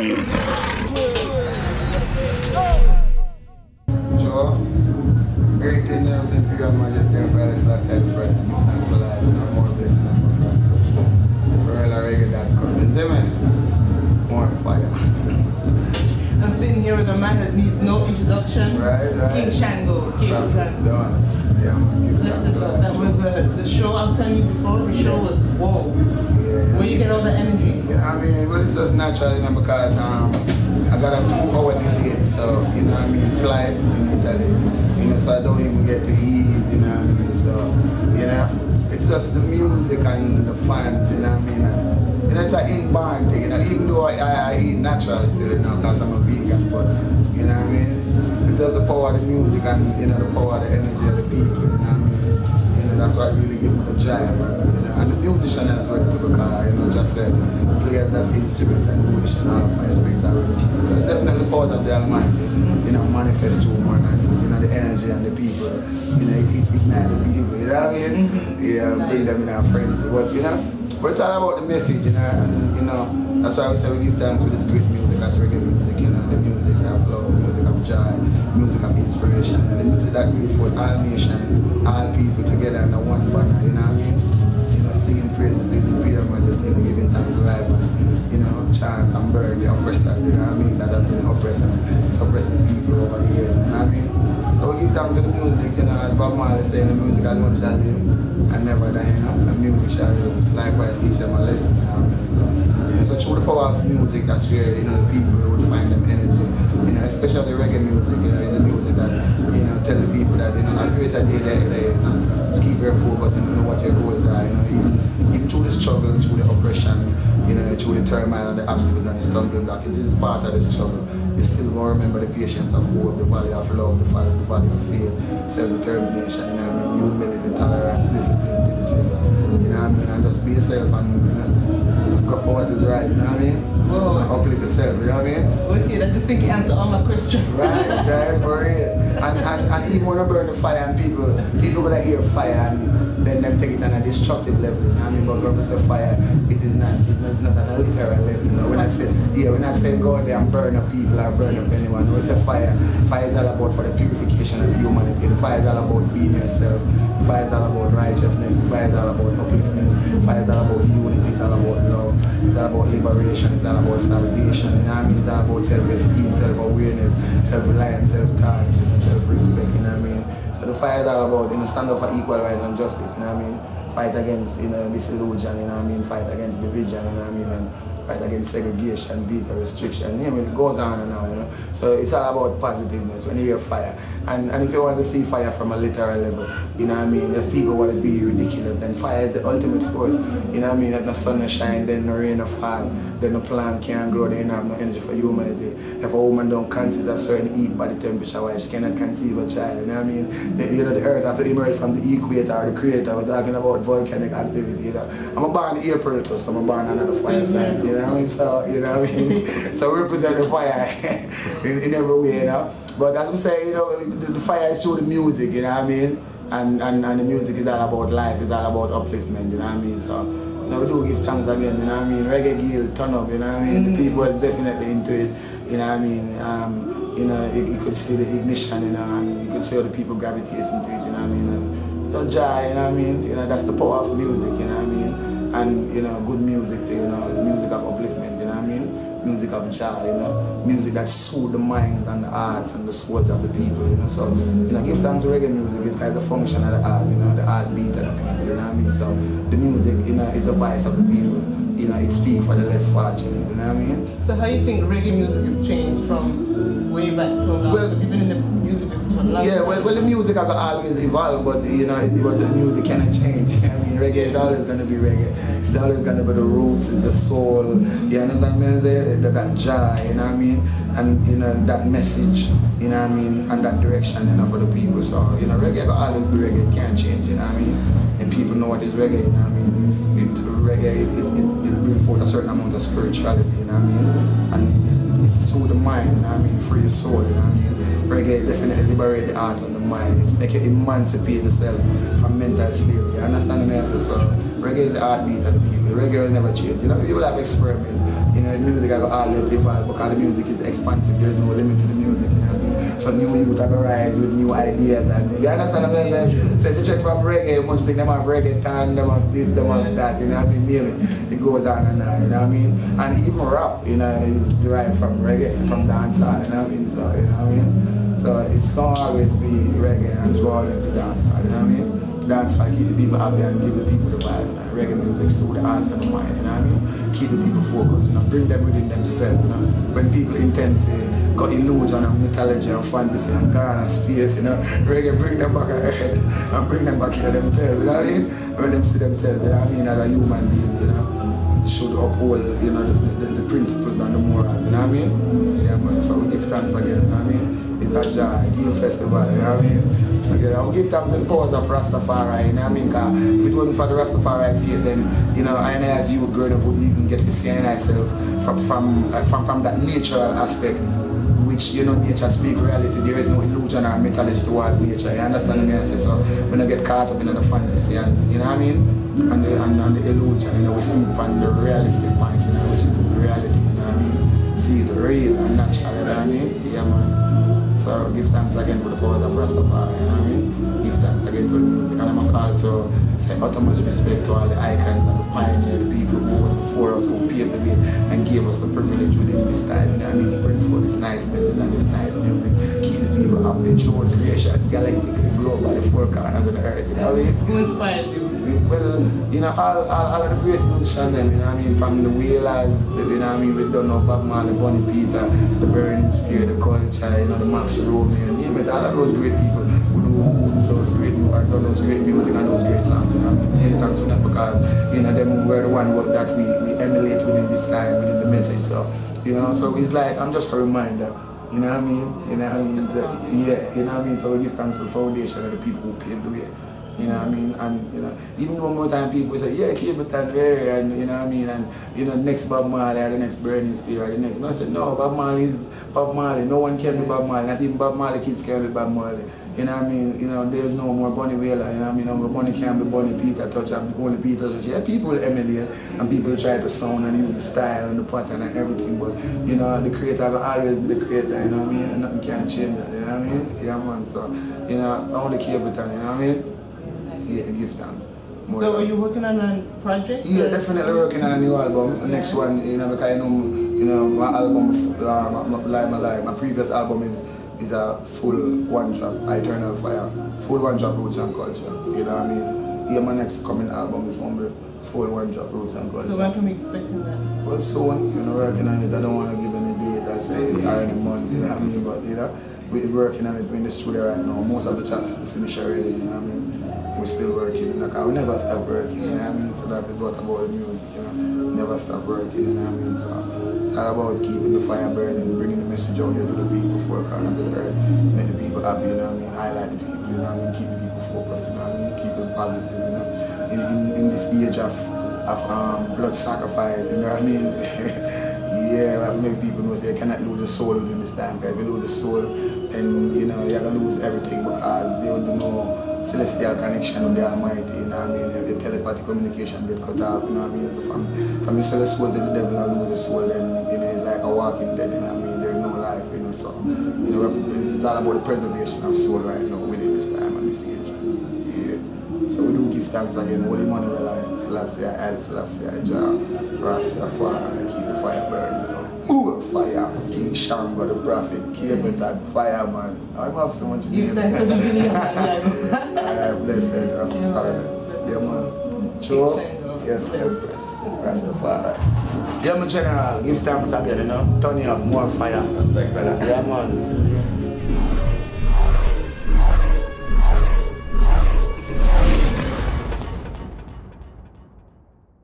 Joe, great thing there was Imperial Majesty and Palace last time first. Thanks for that, more blessing and more prosperity. Reggae.com. More fire. I'm sitting here with a man that needs no introduction. Right. King Shango, Capleton. Done. Yeah, man. That was the show I was telling you before. The show was whoa. Yeah. Where you get all the energy? Yeah, I mean, well, it's just natural, because I got a 2-hour delay, so, flight in Italy, so I don't even get to eat, so, it's just the music and the fun, it's an inborn thing, even though I eat natural still, because I'm a vegan, but, it's just the power of the music and, the power of the energy of the people, that's why I really give me the drive, and the musician as well too, because, just said, players that instrument and musician all of my spirituality. So it's definitely part of the Almighty, manifest through one and, the energy and the people, ignite the people, you know what I mean? Yeah, bring them in our friends, but, but it's all about the message, and, that's why we say we give thanks for this great music, that's reggae music, the music of love, music of joy, music of inspiration, and the music that brings forth all nations, all people together under one banner, you know what I mean? Singing praises to the Imperial Majesty and giving thanks to life and, chant and burn the oppressors, you know what I mean? That have been oppressing, suppressing people over the years, you know what I mean? So we give thanks to the music, as Bob Marley saying, the music alone shall live and never die, the music shall live, likewise teach them a lesson, you know what I mean? So through the power of music, that's where, the people would find them energy, especially reggae music, is the music that, tell the people that, at greater day they just keep your focus and know what your goals are, even through the struggle, through the oppression, through the turmoil and the obstacles and the stumbling block, it is part of the struggle. You still going to remember the patience of hope, the value of love, the value of faith, self-determination, humility, tolerance, discipline, diligence, and just be yourself and just go for what is right, Whoa. Uplift yourself, you know what I mean? Okay, I just think you answered all my questions. Right, for real. And even when I burn the fire and people gonna hear fire and then them take it on a destructive level, you know what I mean? But when we say fire, it's not on a literal level. We're not saying go out there and burn up people or burn up anyone. When we say fire is all about for the purification of humanity. The fire is all about being yourself. The fire is all about righteousness. The fire is all about upliftment. The fire is all about unity. It's all about love. It's all about liberation. It's all about salvation. You know what I mean? It's all about self-esteem, self-awareness, self-reliance, self-thought, self-respect. You know what I mean? So the fire is all about, stand up for equal rights and justice. You know what I mean? Fight against, disillusion. You know what I mean? Fight against division. You know what I mean? And fight against segregation, visa restriction. You know, it goes on and on. So it's all about positiveness when you hear fire. And if you want to see fire from a literal level, you know what I mean? If people want to be ridiculous, then fire is the ultimate force. You know what I mean? If the sun shine, then the rain fall, then the plant can't grow, they don't have no energy for humanity. If a woman don't conceive of certain heat body temperature wise, she cannot conceive a child, you know what I mean? The earth have to emerge from the equator or the creator. We're talking about volcanic activity, I'm born in April too, so I'm born under the fire sign, you know what I mean? So, you know what I mean? So we represent the fire in every way, But as we say, the fire is through the music, you know what I mean? And the music is all about life, it's all about upliftment, you know what I mean? So, we do give thanks again, you know what I mean? Reggae Geel, turn up, you know what I mean? The people are definitely into it, you know what I mean? You could see the ignition, and you could see all the people gravitating to it, you know what I mean? And so joy, you know what I mean? That's the power of music, you know what I mean? And, good music, music of upliftment, you know what I mean? Music of joy, music that soothes the minds and the hearts and the souls of the people, So, give thanks to reggae music. It's kind of a function of the heart, the heartbeat of the people, you know what I mean? So, the music, is the voice of the people, it speaks for the less fortunate, you know what I mean? So, how do you think reggae music has changed from way back to now? Well, you've been in the music business for a long time. Yeah, well, the music has always evolved, but, the music cannot change. I mean, reggae is always going to be reggae. It's always going to be the roots, it's the soul, you understand me? That joy, you know what I mean? And, that message, you know what I mean? And that direction, for the people. So, reggae will always be reggae, it can't change, you know what I mean? And people know what is reggae, you know what I mean? Reggae, it brings forth a certain amount of spirituality, you know what I mean? And it's through the mind, you know what I mean? Free your soul, you know what I mean? Reggae definitely liberate the heart and the mind. It make you emancipate yourself from mental slavery. You understand me? So reggae is the heartbeat of the people. Reggae will never change. People have experiment. you know, the music I go always evolve because the music is expansive. There's no limit to the music, you know what I mean? So new youth are going to rise with new ideas. And you understand what I'm saying? So if you check from reggae, much think them have reggaeton, them have this, them have that, you know what I mean? Maybe it goes on and on, you know what I mean? And even rap, you know, is derived from reggae, from dancehall, you know what I mean? So, you know what I mean? So it's going to always be reggae and it's going to always be dancehall, you know what I mean? Dancehall keep the people happy and give the people the vibe, you know? Reggae music soothe the hearts and the mind, you know what I mean? Keep the people focused, you know, bring them within themselves, you know. When people intend to got illusion and mythology and fantasy and God and space, you know, reggae bring them back ahead and bring them back into themselves, you know what I mean? When them see themselves, you know what I mean, as a human being, you know, it should uphold, you know, the principles and the morals, you know what I mean? Yeah, man, so we give thanks again, you know what I mean? It's a joy, Geel festival, you know what I mean? Again, I will give thanks to the powers of Rastafari, you know what I mean? Because if it wasn't for the Rastafari faith, then, you know, I as you growing up would even get to see myself from that natural aspect, which, you know, nature speak reality. There is no illusion or mythology toward nature. You understand me? I say so. When I get caught up in the fantasy and, you know what I mean? And the illusion, you know, we see on the realistic point, you know, which is reality, you know what I mean? See the real and natural, you know what I mean? Yeah, man. So give thanks again for the powers of Rastafari, you know what I mean? Give thanks again for the music. And I must also say utmost respect to all the icons and the pioneers, the people who was before us, who paved the way and gave us the privilege within this time, you know what I mean? To bring forth this nice message and this nice music. Keep the people happy through creation, galactically, globally, four corners of the earth, you know what I mean? Who inspires you? Well, you know, all of the great musicians, you know what I mean, from the Wailers, you know what I mean, we don't know Bob Marley, Bonnie Peter, the Burning Spear, the Culture, you know, the Max Romeo, and name it, all of those great people who do those great music and those great songs, you know what I mean? We give thanks for them because, you know, them were the one that we emulate within this time, within the message, so, you know, so it's like, I'm just a reminder. You know what I mean? You know what I mean? So, yeah, you know what I mean? So we give thanks to the foundation of the people who paved the way. You know what I mean? And, you know, even one more time people say, yeah, Capleton there, and, you know what I mean? And, you know, next Bob Marley or the next Burning Spear or the next. And I said, no, Bob Marley is Bob Marley. No one can be Bob Marley. Not even Bob Marley kids can be Bob Marley. You know what I mean? You know, there's no more Bonnie Wailer. You know what I mean? Uncle Bonnie can't be Bonnie Peter touch up. Only Peter touch. Yeah, people emulate and people try to sound and use the style and the pattern and everything. But, you know, the creator will always be the creator. You know what I mean? And nothing can change that. You know what I mean? Yeah, man. So, you know, only Capleton. You know what I mean? Yeah, give thanks. So are you working on a project? Yeah, definitely working on a new album. The next one, you know, because you know, my album, my previous album is a full one drop, Eternal Fire, full one drop Roots and Culture. You know what I mean? Yeah, my next coming album is going to be full one drop Roots and Culture. So when can we expect that? Well, soon, you know, working on it. I don't want to give any date, I say it or any month, you know what I mean? But, you know, we're working on it. We're in the studio right now. Most of the tracks finished already, you know what I mean? We're still working, like, we never stop working, you know what I mean? So that is what about the music, you know, never stop working, you know what I mean? So it's all about keeping the fire burning, bringing the message out here to the people before it comes to the earth, make the people happy, you know what I mean? Highlight the people, you know what I mean? Keep the people focused, you know what I mean? Keep them positive, you know? In this age of blood sacrifice, you know what I mean? Yeah, we have to make people know they cannot lose a soul within this time, because if you lose a soul, then, you know, you're going to lose everything because they will do no celestial connection with the Almighty, you know what I mean? Your telepathic communication get cut off, you know what I mean? So from you sell a soul to the devil and lose a soul, then, you know, it's like a walking dead, you know what I mean? There's no life, you know, so, you know, it's all about the preservation of soul right now within this time and this age. Yeah. So we do give thanks again, Holy Emmanuel, Selassie, Haile Selassie, Jah, Rastafari, keep the fire burning, you know. Move fire, King Shango, the prophet, Capleton, fireman. I have so much name. Thanks for the video. Blessed Rastafari. Yeah, man. True? Yes, Rastafari. Yeah, man, General, give thanks again, you know. Turn you up, more fire. Respect, brother. Yeah, man.